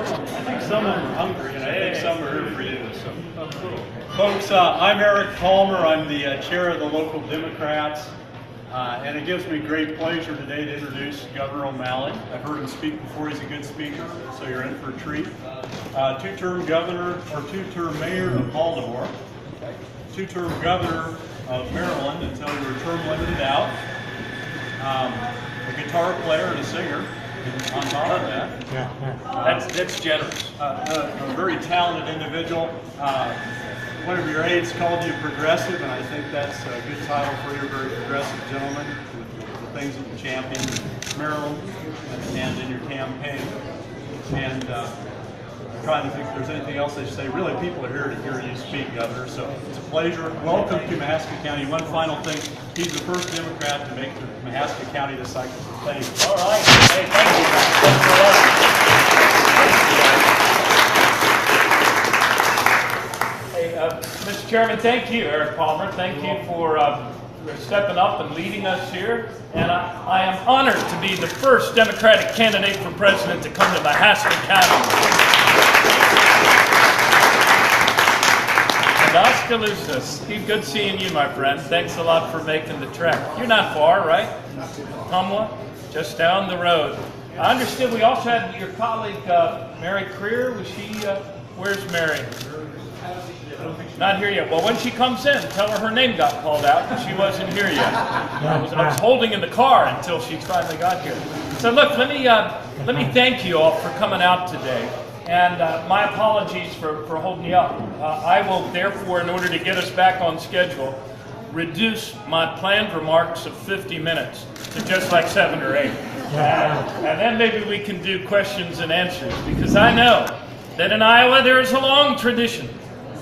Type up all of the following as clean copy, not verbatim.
think some of them are hungry, and I think some are here for you. So, folks, I'm Eric Palmer. I'm the chair of the local Democrats, and it gives me great pleasure today to introduce Governor O'Malley. I've heard him speak before. He's a good speaker, so you're in for a treat. Two-term governor or two-term mayor of Baltimore, two-term governor of Maryland until you were term limited out. A guitar player and a singer. On top of that, that's generous. A very talented individual. One of your aides called you progressive, and I think that's a good title for you. Very progressive gentleman with the things that you champion in Maryland and in your campaign. And I'm trying to think if there's anything else I should say. Really, people are here to hear you speak, Governor. So it's a pleasure. Welcome to Mahaska County. One final thing. He's the first Democrat to make the Mahaska County this cycle. Thank you. All right. Hey, thank you. Thanks a lot. Hey, Mr. Chairman, thank you, Eric Palmer. Thank you for stepping up and leading us here. And I am honored to be the first Democratic candidate for president to come to Mahaska County. Oskaloosa, Steve, good seeing you, my friend. Thanks a lot for making the trek. You're not far, right? Tumwa, just down the road. I understood we also had your colleague, Mary Creer. Was she, where's Mary? Not here yet. Well, when she comes in, tell her name got called out because she wasn't here yet. I was holding in the car until she finally got here. So look, let me thank you all for coming out today. And my apologies for holding you up. I will therefore, in order to get us back on schedule, reduce my planned remarks of 50 minutes to just like 7 or 8. And then maybe we can do questions and answers, because I know that in Iowa there is a long tradition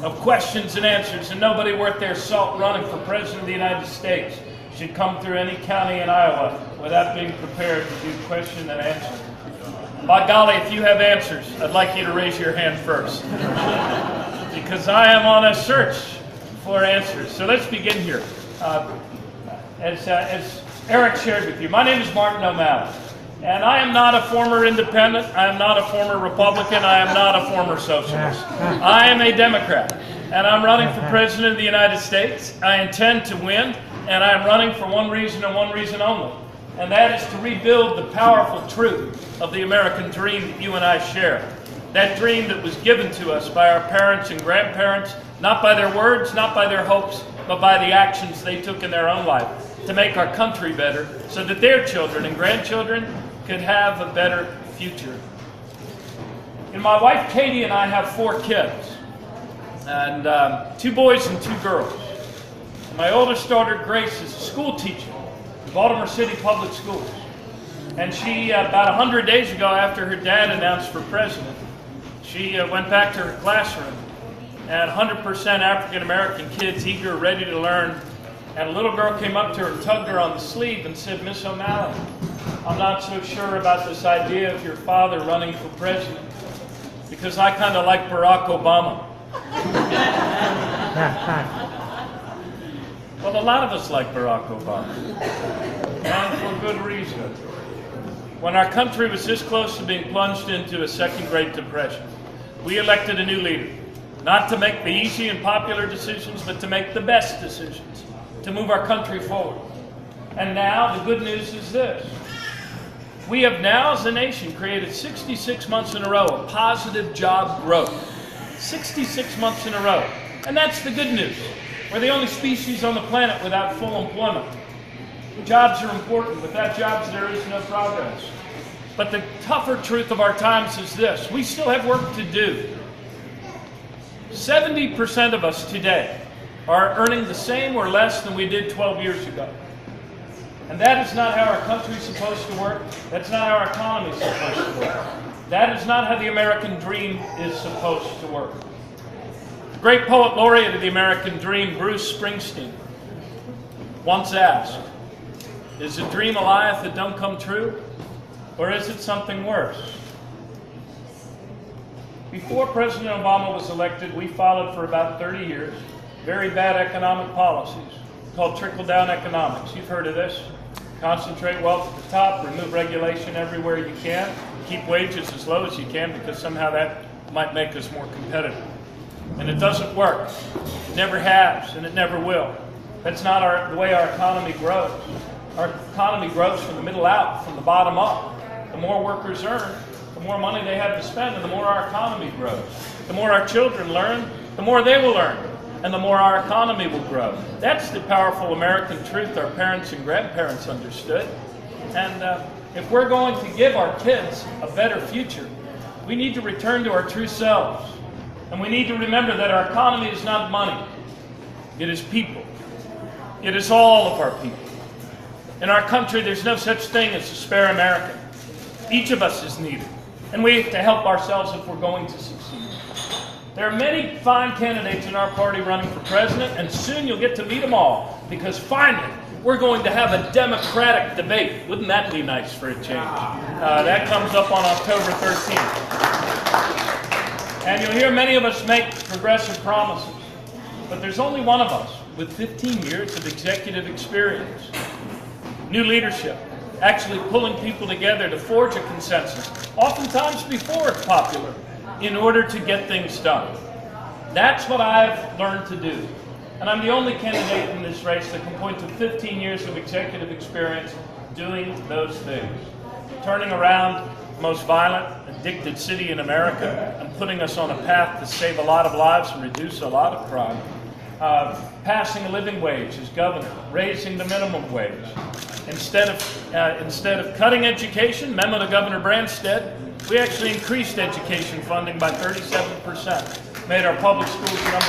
of questions and answers, and nobody worth their salt running for President of the United States should come through any county in Iowa without being prepared to do question and answer. By golly, if you have answers, I'd like you to raise your hand first, because I am on a search for answers. So let's begin here. As Eric shared with you, my name is Martin O'Malley, and I am not a former independent, I am not a former Republican, I am not a former socialist. I am a Democrat, and I'm running for President of the United States. I intend to win, and I'm running for one reason and one reason only. And that is to rebuild the powerful truth of the American dream that you and I share. That dream that was given to us by our parents and grandparents, not by their words, not by their hopes, but by the actions they took in their own life to make our country better so that their children and grandchildren could have a better future. And my wife Katie and I have 4 kids, and 2 boys and 2 girls. My oldest daughter Grace is a school teacher. Baltimore City Public Schools. And she, about 100 days ago after her dad announced for president, she went back to her classroom, and 100% African American kids eager, ready to learn. And a little girl came up to her and tugged her on the sleeve and said, "Miss O'Malley, I'm not so sure about this idea of your father running for president, because I kind of like Barack Obama." Well, a lot of us like Barack Obama, and for good reason. When our country was this close to being plunged into a second Great Depression, we elected a new leader, not to make the easy and popular decisions, but to make the best decisions, to move our country forward. And now, the good news is this. We have now, as a nation, created 66 months in a row of positive job growth. 66 months in a row. And that's the good news. We're the only species on the planet without full employment. Jobs are important. Without jobs, there is no progress. But the tougher truth of our times is this. We still have work to do. 70% of us today are earning the same or less than we did 12 years ago. And that is not how our country is supposed to work. That's not how our economy is supposed to work. That is not how the American dream is supposed to work. Great poet laureate of the American dream, Bruce Springsteen, once asked, "Is a dream a lie if it don't come true? Or is it something worse?" Before President Obama was elected, we followed for about 30 years very bad economic policies called trickle-down economics. You've heard of this. Concentrate wealth at the top, remove regulation everywhere you can, keep wages as low as you can because somehow that might make us more competitive. And it doesn't work. It never has, and it never will. That's not the way our economy grows. Our economy grows from the middle out, from the bottom up. The more workers earn, the more money they have to spend, and the more our economy grows. The more our children learn, the more they will earn, and the more our economy will grow. That's the powerful American truth our parents and grandparents understood. And if we're going to give our kids a better future, we need to return to our true selves. And we need to remember that our economy is not money. It is people. It is all of our people. In our country, there's no such thing as a spare American. Each of us is needed. And we have to help ourselves if we're going to succeed. There are many fine candidates in our party running for president, and soon you'll get to meet them all, because finally, we're going to have a democratic debate. Wouldn't that be nice for a change? That comes up on October 13th. And you'll hear many of us make progressive promises. But there's only one of us with 15 years of executive experience. New leadership, actually pulling people together to forge a consensus, oftentimes before it's popular, in order to get things done. That's what I've learned to do. And I'm the only candidate in this race that can point to 15 years of executive experience doing those things. Turning around the most violent, addicted city in America and putting us on a path to save a lot of lives and reduce a lot of crime. Passing a living wage as governor, raising the minimum wage. Instead of cutting education, memo to Governor Branstad, we actually increased education funding by 37%, made our public schools #1.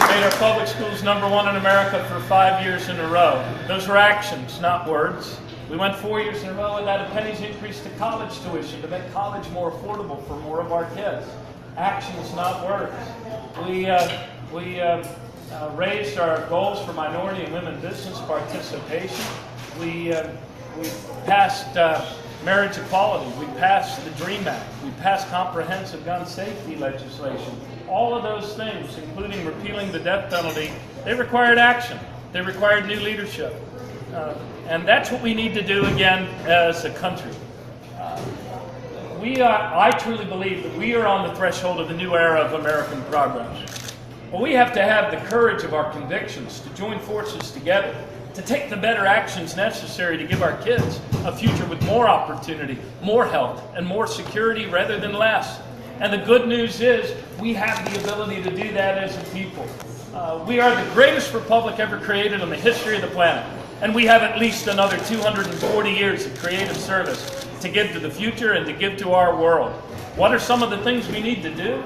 Made our public schools #1 in America for 5 years in a row. Those were actions, not words. We went 4 years in a row without a penny's increase to college tuition to make college more affordable for more of our kids. Actions, not words. We raised our goals for minority and women business participation. We passed marriage equality. We passed the DREAM Act. We passed comprehensive gun safety legislation. All of those things, including repealing the death penalty, they required action. They required new leadership. And that's what we need to do again as a country. I truly believe that we are on the threshold of a new era of American progress. But we have to have the courage of our convictions to join forces together, to take the better actions necessary to give our kids a future with more opportunity, more health, and more security rather than less. And the good news is we have the ability to do that as a people. We are the greatest republic ever created in the history of the planet. And we have at least another 240 years of creative service to give to the future and to give to our world. What are some of the things we need to do?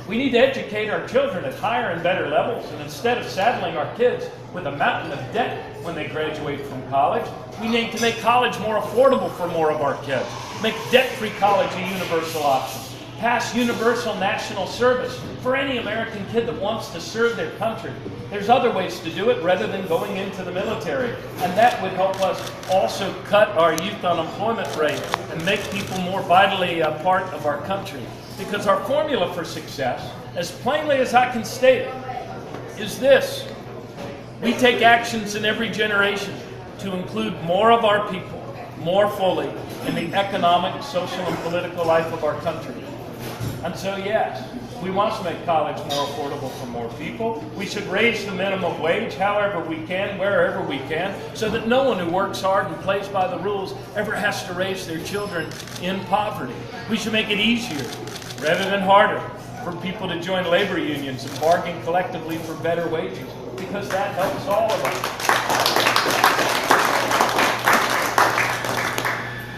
We need to educate our children at higher and better levels, and instead of saddling our kids with a mountain of debt when they graduate from college, we need to make college more affordable for more of our kids. Make debt-free college a universal option. Pass universal national service for any American kid that wants to serve their country. There's other ways to do it rather than going into the military. And that would help us also cut our youth unemployment rate and make people more vitally a part of our country. Because our formula for success, as plainly as I can state it, is this. We take actions in every generation to include more of our people, more fully, in the economic, social, and political life of our country. And so, yes, we want to make college more affordable for more people. We should raise the minimum wage however we can, wherever we can, so that no one who works hard and plays by the rules ever has to raise their children in poverty. We should make it easier, rather than harder, for people to join labor unions and bargain collectively for better wages, because that helps all of us.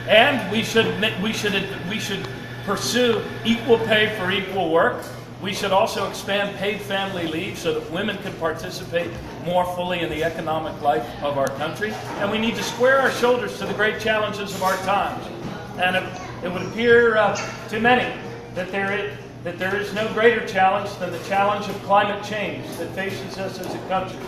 And we should pursue equal pay for equal work. We should also expand paid family leave so that women can participate more fully in the economic life of our country. And we need to square our shoulders to the great challenges of our times. And it would appear to many that there is no greater challenge than the challenge of climate change that faces us as a country.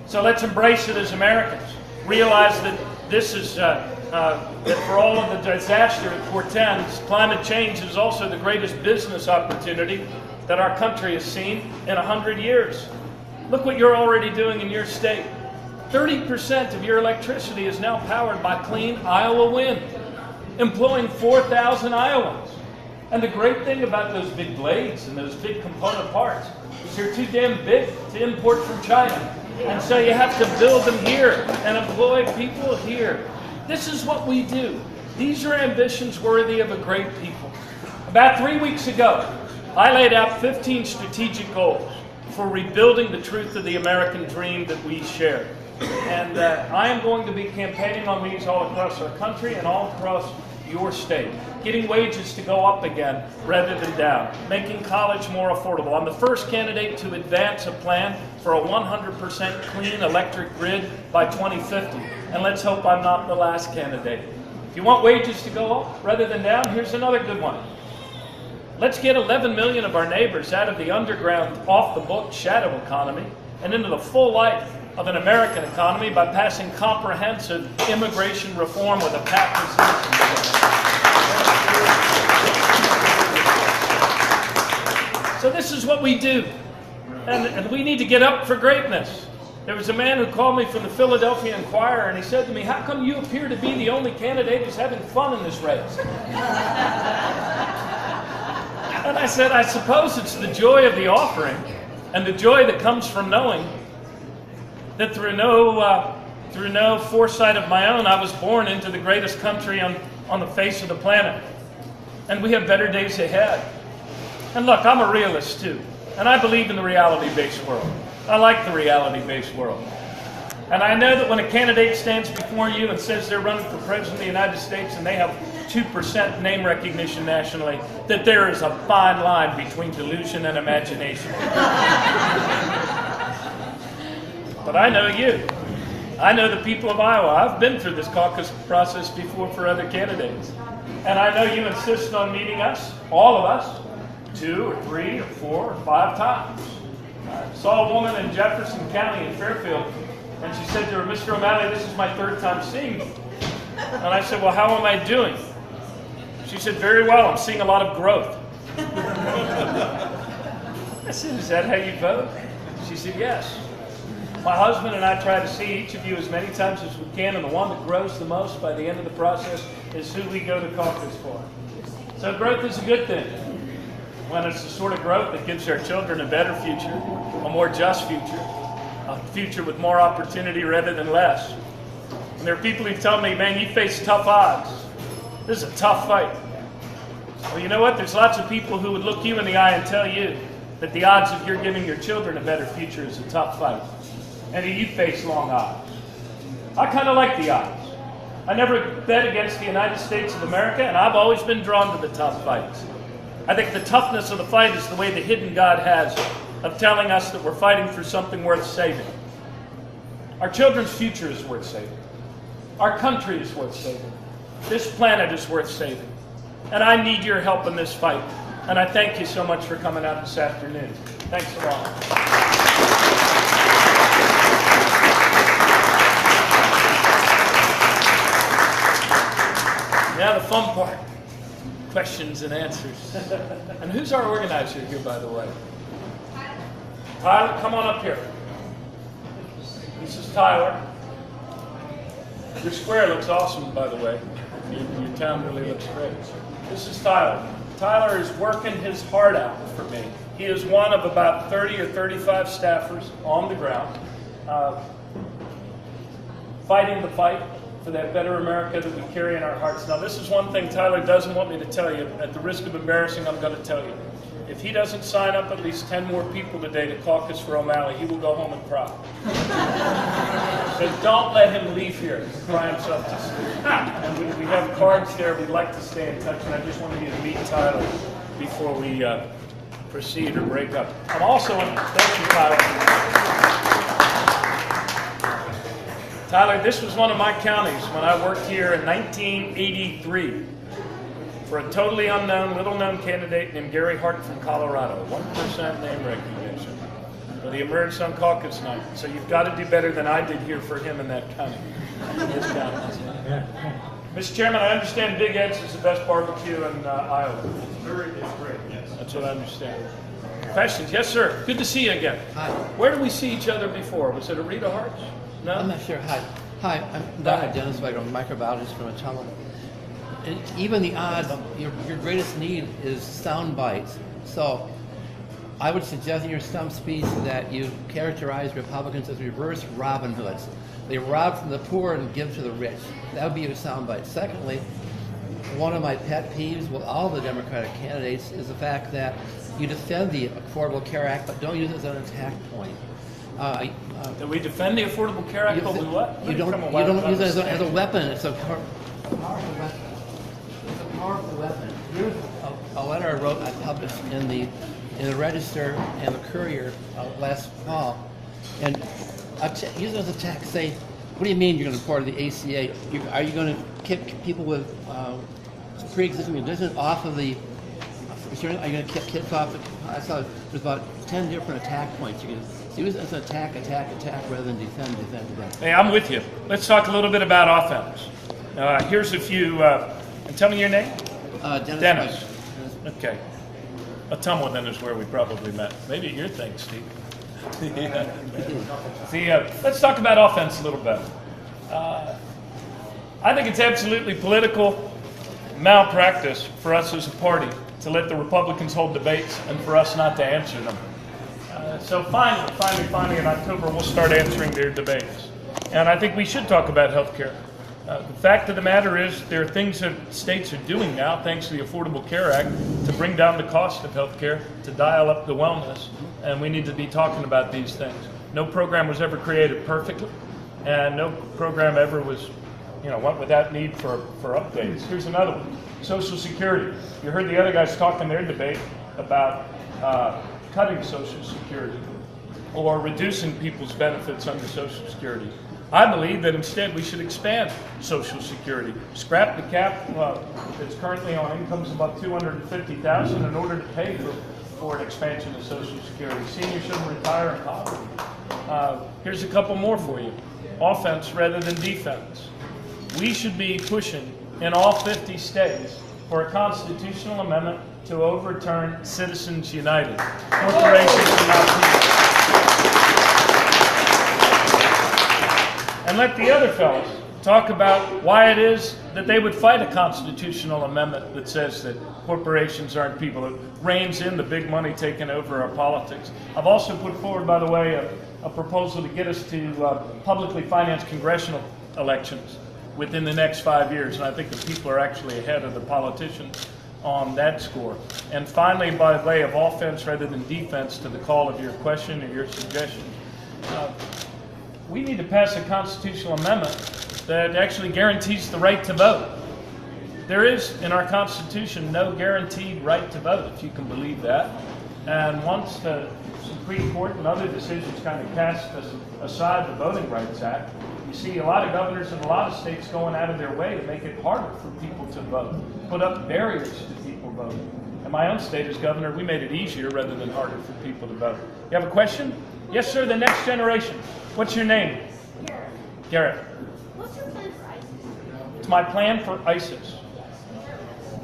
So let's embrace it as Americans. Realize that this is that for all of the disaster it portends, climate change is also the greatest business opportunity that our country has seen in 100 years. Look what you're already doing in your state. 30% of your electricity is now powered by clean Iowa wind, employing 4,000 Iowans. And the great thing about those big blades and those big component parts is they're too damn big to import from China. And so you have to build them here and employ people here. This is what we do. These are ambitions worthy of a great people. About 3 weeks ago, I laid out 15 strategic goals for rebuilding the truth of the American dream that we share. And I am going to be campaigning on these all across our country and all across your state. Getting wages to go up again rather than down. Making college more affordable. I'm the first candidate to advance a plan for a 100% clean electric grid by 2050. And let's hope I'm not the last candidate. If you want wages to go up rather than down, here's another good one. Let's get 11 million of our neighbors out of the underground, off-the-book shadow economy and into the full life of an American economy by passing comprehensive immigration reform with a path to citizenship. So this is what we do, and we need to get up for greatness. There was a man who called me from the Philadelphia Inquirer, and he said to me, "How come you appear to be the only candidate who's having fun in this race?" And I said, I suppose it's the joy of the offering and the joy that comes from knowing that through no foresight of my own, I was born into the greatest country on the face of the planet. And we have better days ahead. And look, I'm a realist too. And I believe in the reality-based world. I like the reality-based world. And I know that when a candidate stands before you and says they're running for president of the United States and they have 2% name recognition nationally, that there is a fine line between delusion and imagination. But I know you. I know the people of Iowa. I've been through this caucus process before for other candidates. And I know you insist on meeting us, all of us, 2 or 3 or 4 or 5 times. I saw a woman in Jefferson County in Fairfield, and she said to her, "Mr. O'Malley, this is my 3rd time seeing you." And I said, "Well, how am I doing?" She said, "Very well, I'm seeing a lot of growth." I said, "Is that how you vote?" She said, "Yes. My husband and I try to see each of you as many times as we can, and the one that grows the most by the end of the process is who we go to caucus for." So growth is a good thing. When it's the sort of growth that gives our children a better future, a more just future, a future with more opportunity rather than less. And there are people who tell me, "Man, you face tough odds. This is a tough fight." Well, you know what? There's lots of people who would look you in the eye and tell you that the odds of your giving your children a better future is a tough fight. And you face long odds. I kind of like the odds. I never bet against the United States of America, and I've always been drawn to the tough fights. I think the toughness of the fight is the way the hidden God has of telling us that we're fighting for something worth saving. Our children's future is worth saving. Our country is worth saving. This planet is worth saving. And I need your help in this fight. And I thank you so much for coming out this afternoon. Thanks a lot. Now the fun part. Questions and answers. And who's our organizer here, by the way? Tyler, come on up here. This is Tyler. Your square looks awesome, by the way. Your town really looks great. This is Tyler. Tyler is working his heart out for me. He is one of about 30 or 35 staffers on the ground, fighting the fight for that better America that we carry in our hearts. Now, this is one thing Tyler doesn't want me to tell you. At the risk of embarrassing, I'm going to tell you. If he doesn't sign up at least 10 more people today to caucus for O'Malley, he will go home and cry. So don't let him leave here and cry himself to sleep. And we have cards there. We'd like to stay in touch, and I just wanted you to meet Tyler before we proceed or break up. I'm also, thank you, Tyler. Tyler, this was one of my counties when I worked here in 1983 for a totally unknown, little-known candidate named Gary Hart from Colorado. 1% name recognition. But he emerged on caucus night. So you've got to do better than I did here for him in that county. Mr. Chairman, I understand Big Ed's is the best barbecue in Iowa. It's great, yes. That's what I understand. Questions? Yes, sir. Good to see you again. Hi. Where did we see each other before? Was it at Rita Hart's? No? I'm not sure. Hi, I'm Dr. Dennis White. I'm a microbiologist from Oskaloosa. And even the odds, your greatest need is sound bites. So I would suggest in your stump speech that you characterize Republicans as reverse Robin Hoods. They rob from the poor and give to the rich. That would be your sound bite. Secondly, one of my pet peeves with all the Democratic candidates is the fact that you defend the Affordable Care Act, but don't use it as an attack point. Do we defend the Affordable Care Act? But we what? You don't use it as a weapon. It's a powerful weapon. It's a powerful weapon. Here's a letter I published in the Register and the Courier last fall, and use it as a attack. Say, what do you mean you're going to report the ACA? Are you going to kick people with pre-existing conditions off of the insurance? Are you going to kick kids off? I saw there's about 10 different attack points. You can use it as an attack rather than defend. Hey, I'm with you. Let's talk a little bit about offense. Here's a few, and tell me your name? Dennis. Okay. Ottumwa then is where we probably met. Maybe at your thing, Steve. Let's talk about offense a little bit. I think it's absolutely political malpractice for us as a party to let the Republicans hold debates and for us not to answer them. So finally in October we'll start answering their debates. And I think we should talk about health care. The fact of the matter is there are things that states are doing now, thanks to the Affordable Care Act, to bring down the cost of health care, to dial up the wellness, and we need to be talking about these things. No program was ever created perfectly, and no program ever was, went without need for updates. Here's another one, Social Security. You heard the other guys talk in their debate about cutting Social Security or reducing people's benefits under Social Security. I believe that instead we should expand Social Security. Scrap the cap that's currently on incomes above $250,000 in order to pay for an expansion of Social Security. Seniors shouldn't retire in poverty. Here's a couple more for you. Offense rather than defense. We should be pushing in all 50 states for a constitutional amendment to overturn Citizens United. Corporations are not people. And let the other fellows talk about why it is that they would fight a constitutional amendment that says that corporations aren't people. It reins in the big money taking over our politics. I've also put forward, by the way, a proposal to get us to publicly finance congressional elections within the next 5 years. And I think the people are actually ahead of the politicians on that score. And finally, by way of offense rather than defense, to the call of your question or your suggestion, we need to pass a constitutional amendment that actually guarantees the right to vote. There is, in our Constitution, no guaranteed right to vote, if you can believe that. And once the Supreme Court and other decisions kind of cast aside the Voting Rights Act, you see a lot of governors in a lot of states going out of their way to make it harder for people to vote, put up barriers to people voting. In my own state as governor, we made it easier rather than harder for people to vote. You have a question? Yes, sir, the next generation. What's your name? Garrett. What's your plan for ISIS? It's my plan for ISIS.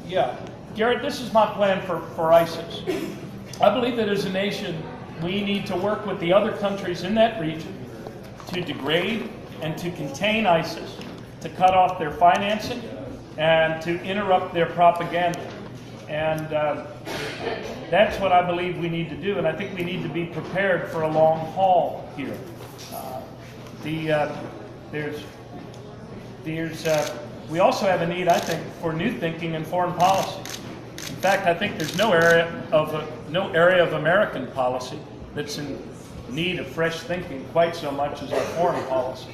Yeah. Garrett, this is my plan for ISIS. I believe that as a nation, we need to work with the other countries in that region to degrade and to contain ISIS, to cut off their financing, and to interrupt their propaganda. And that's what I believe we need to do, and I think we need to be prepared for a long haul here. We also have a need, I think, for new thinking in foreign policy. In fact, I think there's no area of American policy that's in need of fresh thinking quite so much as our foreign policy.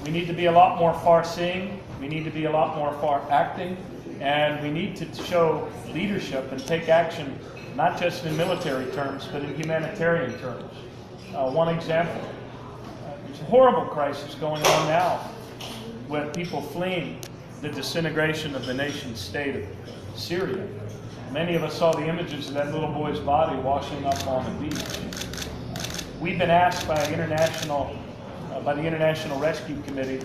We need to be a lot more far-seeing. We need to be a lot more far-acting. And we need to show leadership and take action, not just in military terms, but in humanitarian terms. One example, there's a horrible crisis going on now with people fleeing the disintegration of the nation state of Syria. Many of us saw the images of that little boy's body washing up on the beach. We've been asked by the International Rescue Committee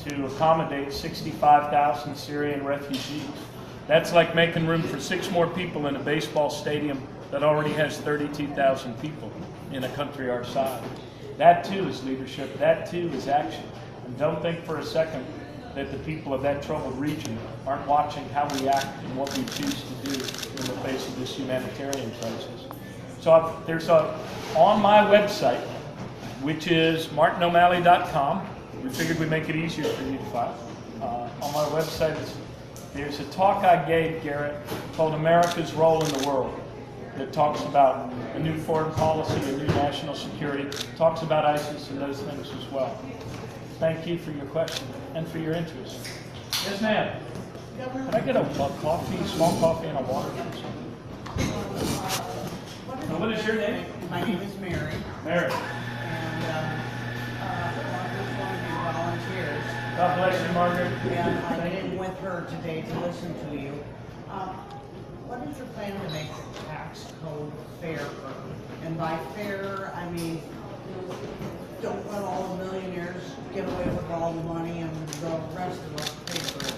to accommodate 65,000 Syrian refugees. That's like making room for 6 more people in a baseball stadium that already has 32,000 people in a country our size. That too is leadership. That too is action. And don't think for a second that the people of that troubled region aren't watching how we act and what we choose to do in the face of this humanitarian crisis. So there's on my website, which is martino'malley.com. We figured we'd make it easier for you to find. On my website, there's a talk I gave, Garrett, called America's Role in the World, that talks about a new foreign policy, a new national security, talks about ISIS and those things as well. Thank you for your question and for your interest. Yes, ma'am. Can I get a coffee, small coffee and a water? What is your name? My name is Mary, Mary. and I'm one of your volunteers. God bless you, Margaret. And I came with her today to listen to you. What is your plan to make the tax code fairer? And by fair, I mean, don't let all the millionaires get away with all the money and the rest of us pay for it.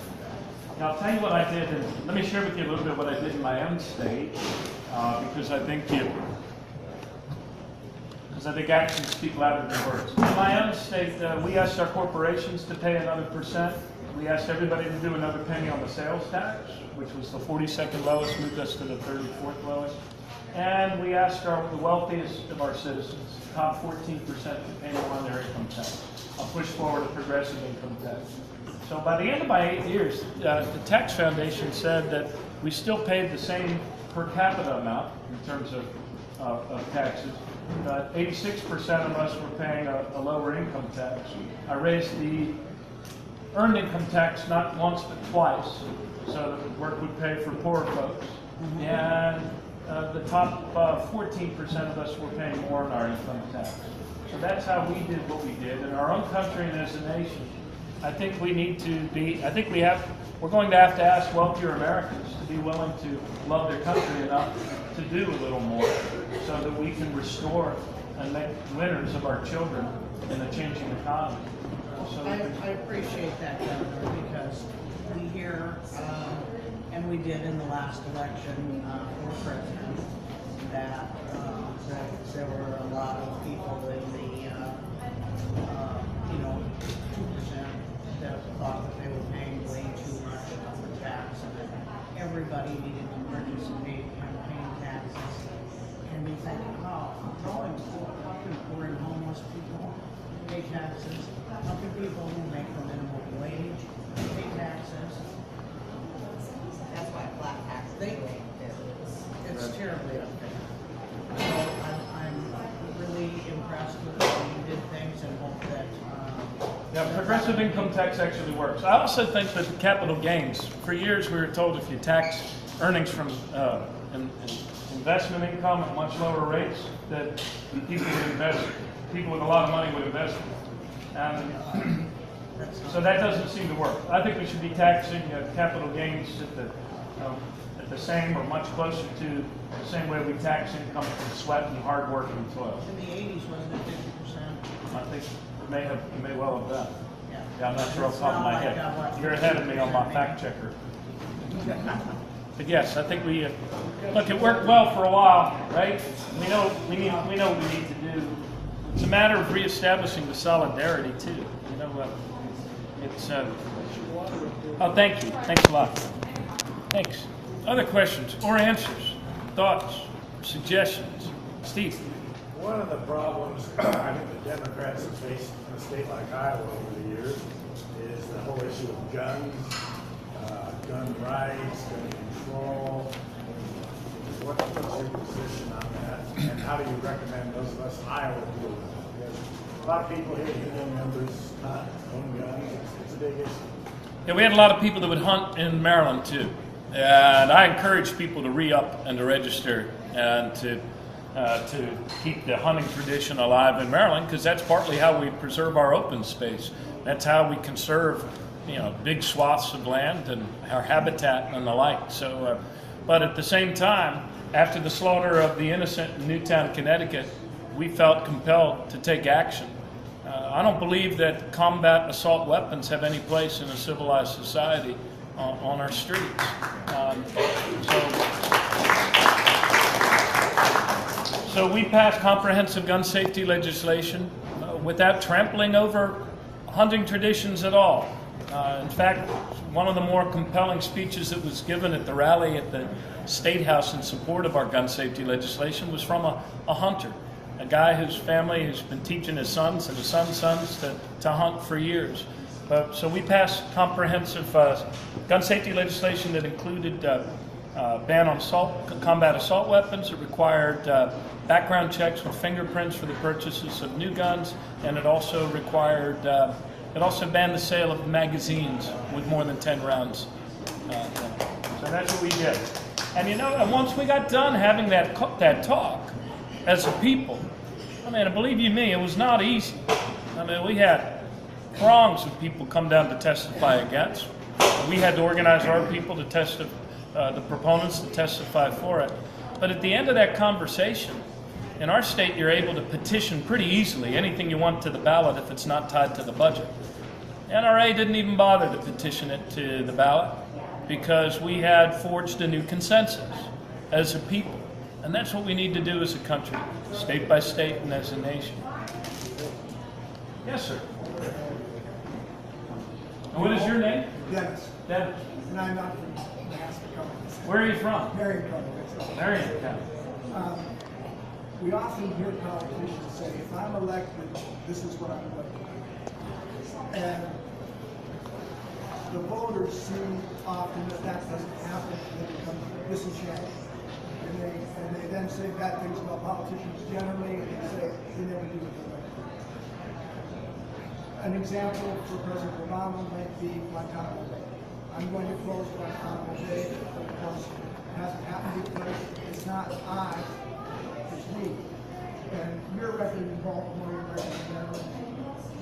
Now, I'll tell you what I did, and let me share with you a little bit what I did in my own state, because I think actions speak louder than words. In my own state, we asked our corporations to pay another %. We asked everybody to do another penny on the sales tax, which was the 42nd lowest, moved us to the 34th lowest. And we asked the wealthiest of our citizens, top 14%, to pay more on their income tax. I'll push forward a progressive income tax. So by the end of my 8 years, the Tax Foundation said that we still paid the same per capita amount in terms of taxes. 86% of us were paying a lower income tax. I raised the earned income tax not once but twice, so that the work would pay for poor folks. And the top 14% of us were paying more in our income tax. So that's how we did what we did in our own country and as a nation. I think we need to be, we're going to have to ask wealthier Americans to be willing to love their country enough to do a little more so that we can restore and make winners of our children in a changing economy. So I appreciate that, Governor, because we hear, and we did in the last election for president, that there were a lot of people in the, 2% that thought that they were paying way too much for tax, and that everybody needed to participate in paying taxes. And we think, how can poor and homeless people pay taxes? How can people who make the minimum wage pay taxes? That's why flat tax is the way it is. It's terribly unfair. So I'm really impressed with the way you did things and hope that. yeah, progressive income tax actually works. I also think that the capital gains, for years we were told if you tax earnings from investment income at much lower rates, that people with a lot of money would invest it. And so that doesn't seem to work. I think we should be taxing capital gains at the same or much closer to the same way we tax income from sweat and hard work and toil. In the 80s, wasn't it 50%? I think you may well have done. Yeah. I'm not sure off the top of my head. You're ahead of me on my fact checker. But yes, I think look, it worked well for a while, right? We know what we need to do. It's a matter of reestablishing the solidarity too. You know, oh, thank you. Thanks a lot. Thanks. Other questions or answers, thoughts, suggestions? Steve. One of the problems I think the Democrats have faced in a state like Iowa over the years is the whole issue of guns, gun rights, gun control. What's your position on that, and how do you recommend those of us in Iowa deal with it? Because a lot of people here, union members, own guns. It's a big issue. Yeah, we had a lot of people that would hunt in Maryland too, and I encourage people to re-up and to register and to keep the hunting tradition alive in Maryland, because that's partly how we preserve our open space. That's how we conserve, big swaths of land and our habitat and the like. So, but at the same time, after the slaughter of the innocent in Newtown, Connecticut, we felt compelled to take action. I don't believe that combat assault weapons have any place in a civilized society on our streets. So we passed comprehensive gun safety legislation. without trampling over hunting traditions at all. In fact, one of the more compelling speeches that was given at the rally at the State House in support of our gun safety legislation was from a hunter, a guy whose family has been teaching his sons and his sons' to hunt for years. So we passed comprehensive gun safety legislation that included ban on combat assault weapons. It required background checks with fingerprints for the purchases of new guns, and it also required it also banned the sale of magazines with more than 10 rounds. So that's what we did. And and once we got done having that talk as a people, I mean, believe you me, it was not easy. I mean, we had throngs of people come down to testify against. We had to organize our people to testify, the proponents to testify for it. But at the end of that conversation, in our state, you're able to petition pretty easily anything you want to the ballot if it's not tied to the budget. NRA didn't even bother to petition it to the ballot because we had forged a new consensus as a people. And that's what we need to do as a country, state by state and as a nation. Yes, sir. And what is your name? Dennis. Dennis. And I'm not from Nebraska County. Where are you from? Marion County, that's all. Marion County. We often hear politicians say, if I'm elected, this is what I'm going to do. And the voters see often that doesn't happen, and they become disenchanted. And they then say bad things about politicians generally, and they say they never do what they're going to do. An example for President Obama might be Guantanamo Bay. I'm going to close Guantanamo Bay, but of course it hasn't happened because it's not I, it's we. And your record in Baltimore, your record in Maryland,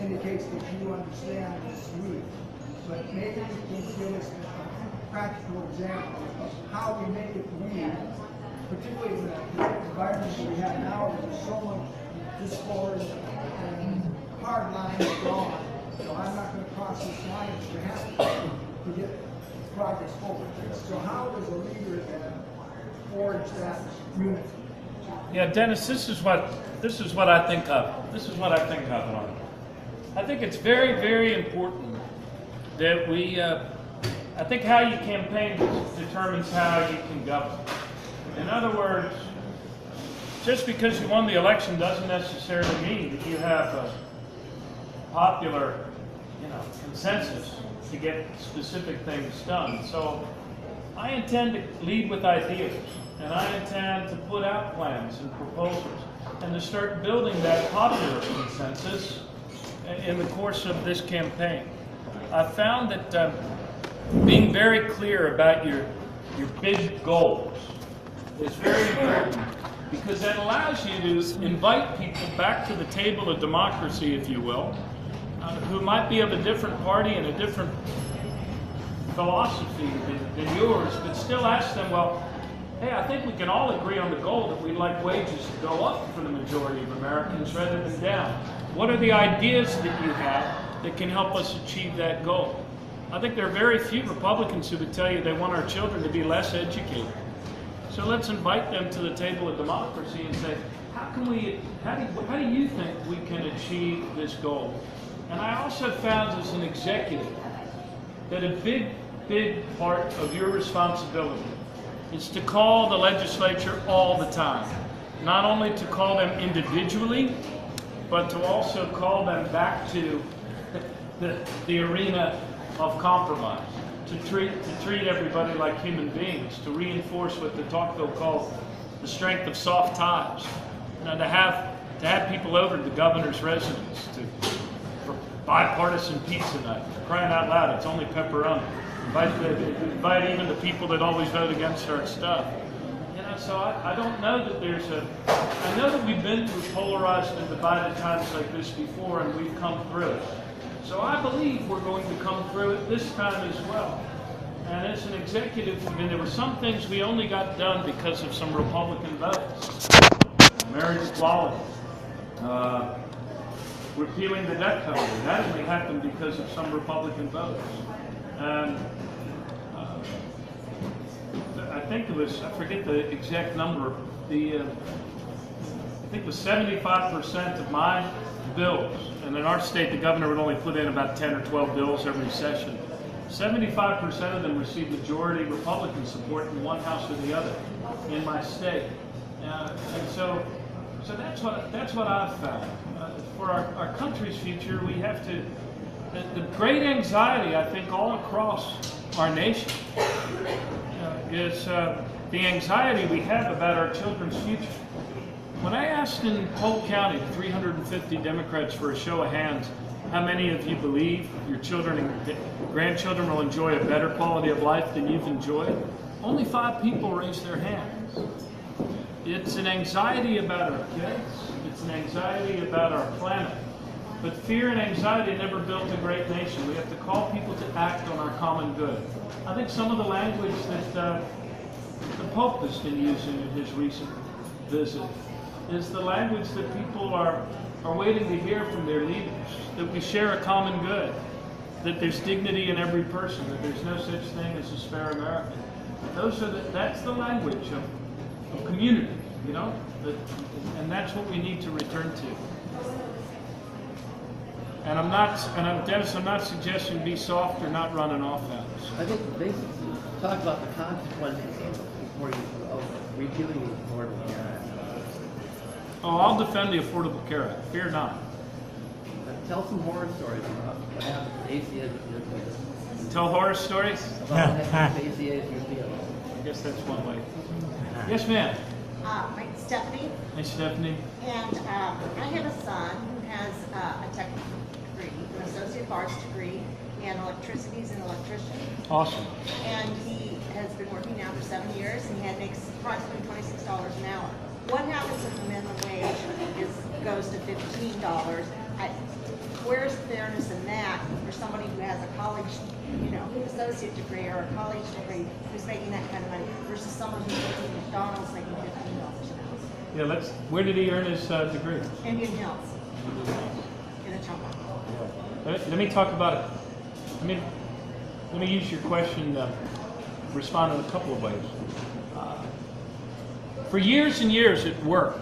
indicates that you understand this we. But maybe you can give us a practical example of how we make it we, particularly in the environment that we have now, where there's so much discord and hard lines drawn. So I'm not going to cross this line if you have to get progress forward. So how does a leader then forge that unity? Yeah, Dennis, this is what I think of. This is what I think of. I think it's very, very important that we. I think how you campaign determines how you can govern. In other words, just because you won the election doesn't necessarily mean that you have a popular, consensus to get specific things done. So I intend to lead with ideas, and I intend to put out plans and proposals, and to start building that popular consensus in the course of this campaign. I found that being very clear about your big goals is very important, because that allows you to invite people back to the table of democracy, if you will, who might be of a different party and a different philosophy than yours, but still ask them, well, hey, I think we can all agree on the goal that we'd like wages to go up for the majority of Americans rather than down. What are the ideas that you have that can help us achieve that goal? I think there are very few Republicans who would tell you they want our children to be less educated. So let's invite them to the table of democracy and say, how do you think we can achieve this goal? And I also found as an executive that a big part of your responsibility is to call the legislature all the time. Not only to call them individually, but to also call them back to the arena of compromise. To treat everybody like human beings, to reinforce what the Tocqueville called the strength of soft ties. To have people over to the governor's residence for bipartisan pizza night. Crying out loud, it's only pepperoni. Invite even the people that always vote against our stuff. So I don't know that I know that we've been through polarized and divided times like this before, and we've come through it. So I believe we're going to come through it this time as well. And as an executive, there were some things we only got done because of some Republican votes. Marriage equality, repealing the death penalty. That only happened because of some Republican votes. And I think it was, I forget the exact number, I think it was 75% of my bills, and in our state the governor would only put in about 10 or 12 bills every session. 75% of them receive majority Republican support in one house or the other in my state. And so that's what I've found. For our country's future, we have to, the great anxiety, I think, all across our nation is the anxiety we have about our children's future. When I asked in Polk County, 350 Democrats, for a show of hands, how many of you believe your children and grandchildren will enjoy a better quality of life than you've enjoyed? Only 5 people raised their hands. It's an anxiety about our kids. It's an anxiety about our planet. But fear and anxiety never built a great nation. We have to call people to act on our common good. I think some of the language that the Pope has been using in his recent visit is the language that people are waiting to hear from their leaders, that we share a common good, that there's dignity in every person, that there's no such thing as a spare American. That's the language of community, you know, and that's what we need to return to. And Dennis, I'm not suggesting be soft or not run an offense. I think basically talk about the consequences of repealing the Affordable Care Act. Oh, I'll defend the Affordable Care Act. Fear not. Tell some horror stories about what happened to ACA. Tell horror stories? About what happened to ACA's repeal. I guess that's one way. Yes, ma'am. My name's Stephanie, Hey, Stephanie. and I have a son who has a tech degree, an associate of arts degree, and electricity. He's an electrician. Awesome. And he has been working now for 7 years, and he makes approximately $26 an hour. What happens if the minimum wage goes to $15? Where's fairness in that for somebody who has a college, associate degree or a college degree who's making that kind of money versus someone who's working at McDonald's making $15 an hour? Yeah, where did he earn his degree? Indian Hills, in a chunk. Let me talk about it. Let me use your question to respond in a couple of ways. For years and years, it worked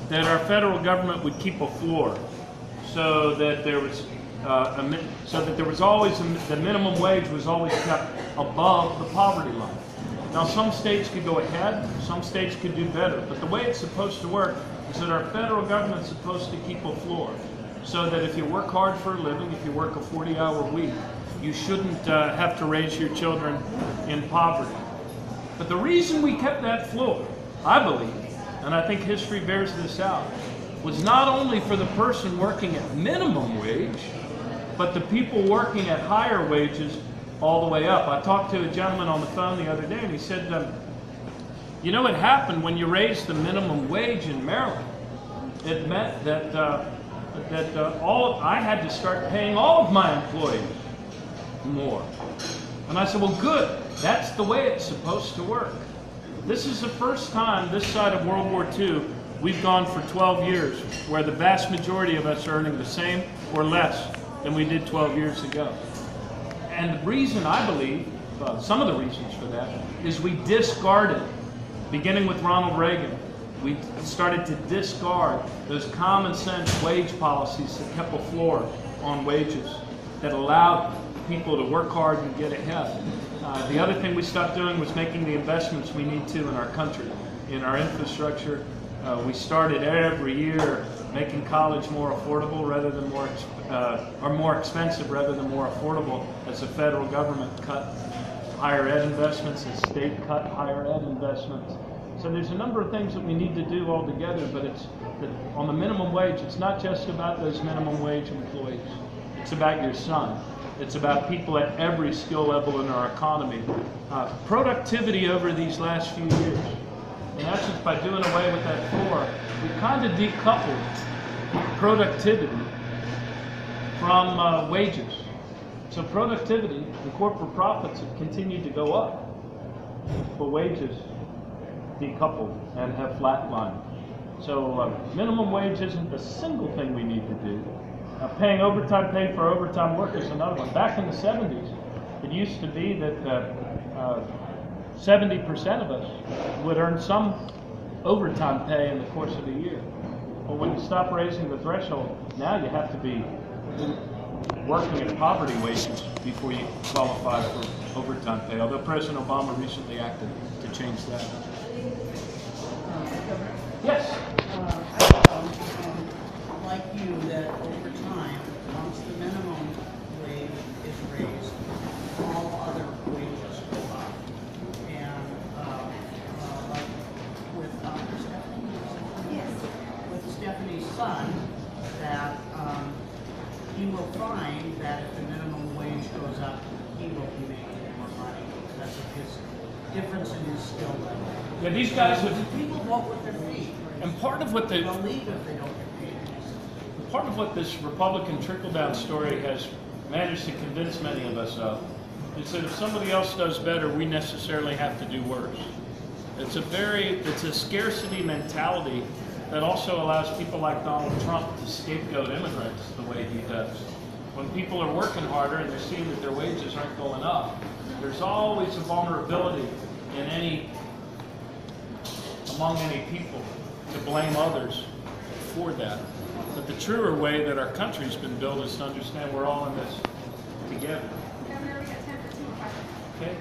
that our federal government would keep a floor, so that there was always the minimum wage was always kept above the poverty line. Now, some states could go ahead, some states could do better, but the way it's supposed to work is that our federal government's supposed to keep a floor, so that if you work hard for a living, if you work a 40-hour week, you shouldn't have to raise your children in poverty. But the reason we kept that floor, I believe, and I think history bears this out, was not only for the person working at minimum wage, but the people working at higher wages all the way up. I talked to a gentleman on the phone the other day, and he said, you know what happened when you raised the minimum wage in Maryland? It meant that I had to start paying all of my employees more. And I said, well, good. That's the way it's supposed to work. This is the first time this side of World War II we've gone for 12 years where the vast majority of us are earning the same or less than we did 12 years ago. And the reason I believe, some of the reasons for that, is we discarded, beginning with Ronald Reagan, we started to discard those common sense wage policies that kept a floor on wages, that allowed people to work hard and get ahead. The other thing we stopped doing was making the investments we need to in our country, in our infrastructure. We started every year making college more affordable rather than more expensive rather than more affordable, as the federal government cut higher ed investments and state cut higher ed investments. So there's a number of things that we need to do all together, but on the minimum wage, it's not just about those minimum wage employees. It's about your son. It's about people at every skill level in our economy. Productivity over these last few years. In essence, by doing away with that floor, we kind of decoupled productivity from wages. So productivity and corporate profits have continued to go up, but wages decoupled and have flatlined. So minimum wage isn't the single thing we need to do. Paying overtime pay for overtime work is another one. Back in the 70s, it used to be that 70% of us would earn some overtime pay in the course of a year. Well, when you stop raising the threshold, now you have to be working at poverty wages before you qualify for overtime pay, although President Obama recently acted to change that. Yes? Like you, that over time, once the minimum wage is raised, all other wages go up. And like with Stephanie's son, that he will find that if the minimum wage goes up, he will be making more money because of his difference in his skill level. Yeah, these guys have, People vote with their feet. and part of what They'll leave if they don't get paid. part of what this Republican trickle-down story has managed to convince many of us of is that if somebody else does better, we necessarily have to do worse. It's a scarcity mentality that also allows people like Donald Trump to scapegoat immigrants the way he does. When people are working harder and they're seeing that their wages aren't going up, there's always a vulnerability among any people to blame others for that. But the truer way that our country's been built is to understand we're all in this together. Governor, we got time for two more questions. Okay?